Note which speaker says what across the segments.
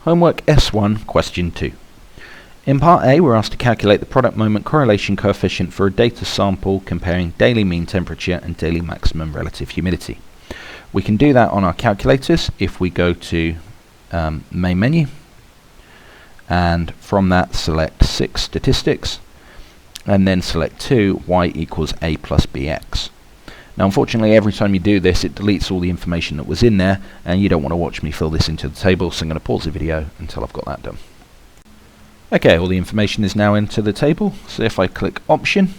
Speaker 1: Homework S1, question 2. In part A, we're asked to calculate the product moment correlation coefficient for a data sample comparing daily mean temperature and daily maximum relative humidity. We can do that on our calculators if we go to main menu, and from that select 6 statistics, and then select 2, y equals a plus bx. Now unfortunately every time you do this it deletes all the information that was in there, and you don't want to watch me fill this into the table, so I'm going to pause the video until I've got that done. Okay, all the information is now into the table, so if I click option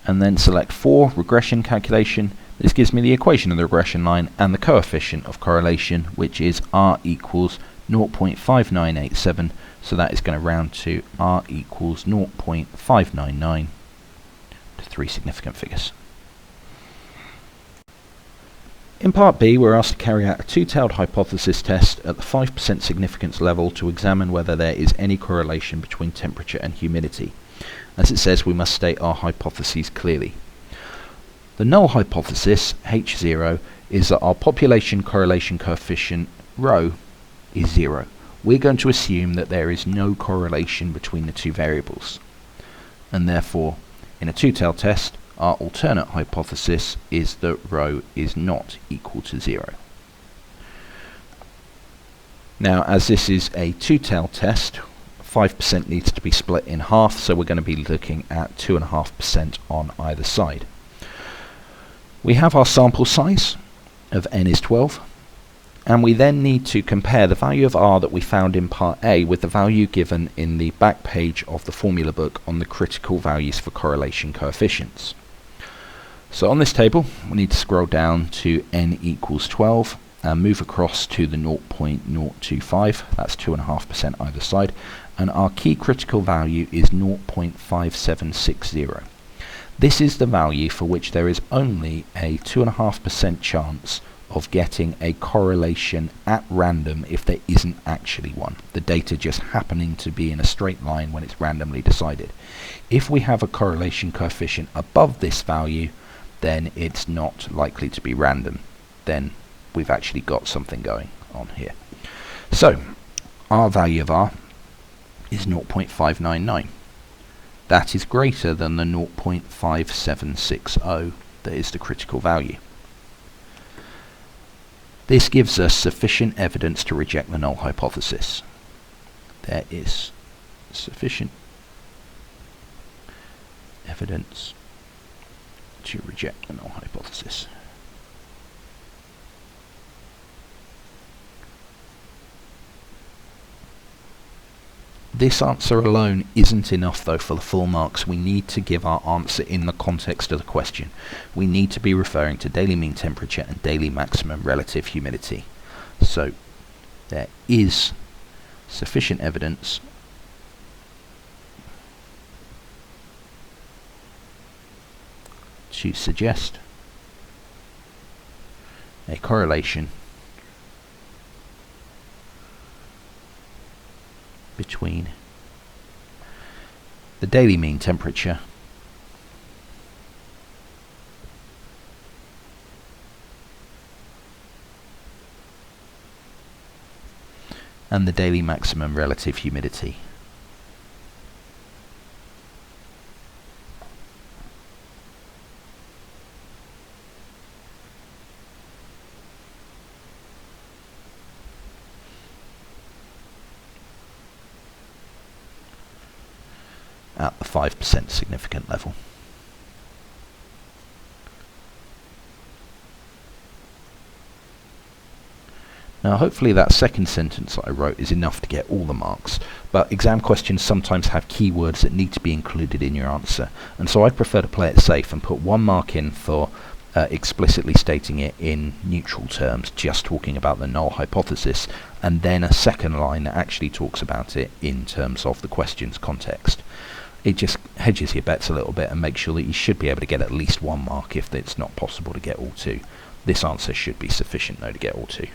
Speaker 1: and then select 4, regression calculation, this gives me the equation of the regression line and the coefficient of correlation, which is r equals 0.5987, so that is going to round to r equals 0.599 to 3 significant figures. In part B, we're asked to carry out a two-tailed hypothesis test at the 5% significance level to examine whether there is any correlation between temperature and humidity. As it says, we must state our hypotheses clearly. The null hypothesis, H0, is that our population correlation coefficient, ρ, is 0. We're going to assume that there is no correlation between the two variables. And therefore, in a two-tailed test, our alternate hypothesis is that ρ is not equal to 0. Now, as this is a two-tailed test, 5% needs to be split in half, so we're going to be looking at 2.5% on either side. We have our sample size of n is 12, and we then need to compare the value of r that we found in part A with the value given in the back page of the formula book on the critical values for correlation coefficients. So on this table, we need to scroll down to n equals 12 and move across to the 0.025, that's 2.5% either side, and our key critical value is 0.5760. This is the value for which there is only a 2.5% chance of getting a correlation at random if there isn't actually one, the data just happening to be in a straight line when it's randomly decided. If we have a correlation coefficient above this value, then it's not likely to be random. Then we've actually got something going on here. So our value of r is 0.599. That is greater than the 0.5760 that is the critical value. This gives us sufficient evidence to reject the null hypothesis. There is sufficient evidence to reject the null hypothesis. This answer alone isn't enough though for the full marks. We need to give our answer in the context of the question. We need to be referring to daily mean temperature and daily maximum relative humidity. So there is sufficient evidence to suggest a correlation between the daily mean temperature and the daily maximum relative humidity. At the 5% significant level. Now hopefully that second sentence that I wrote is enough to get all the marks, but exam questions sometimes have keywords that need to be included in your answer, and so I prefer to play it safe and put 1 mark in for explicitly stating it in neutral terms, just talking about the null hypothesis, and then a second line that actually talks about it in terms of the question's context. It just hedges your bets a little bit and makes sure that you should be able to get at least 1 mark if it's not possible to get all 2. This answer should be sufficient though to get all 2.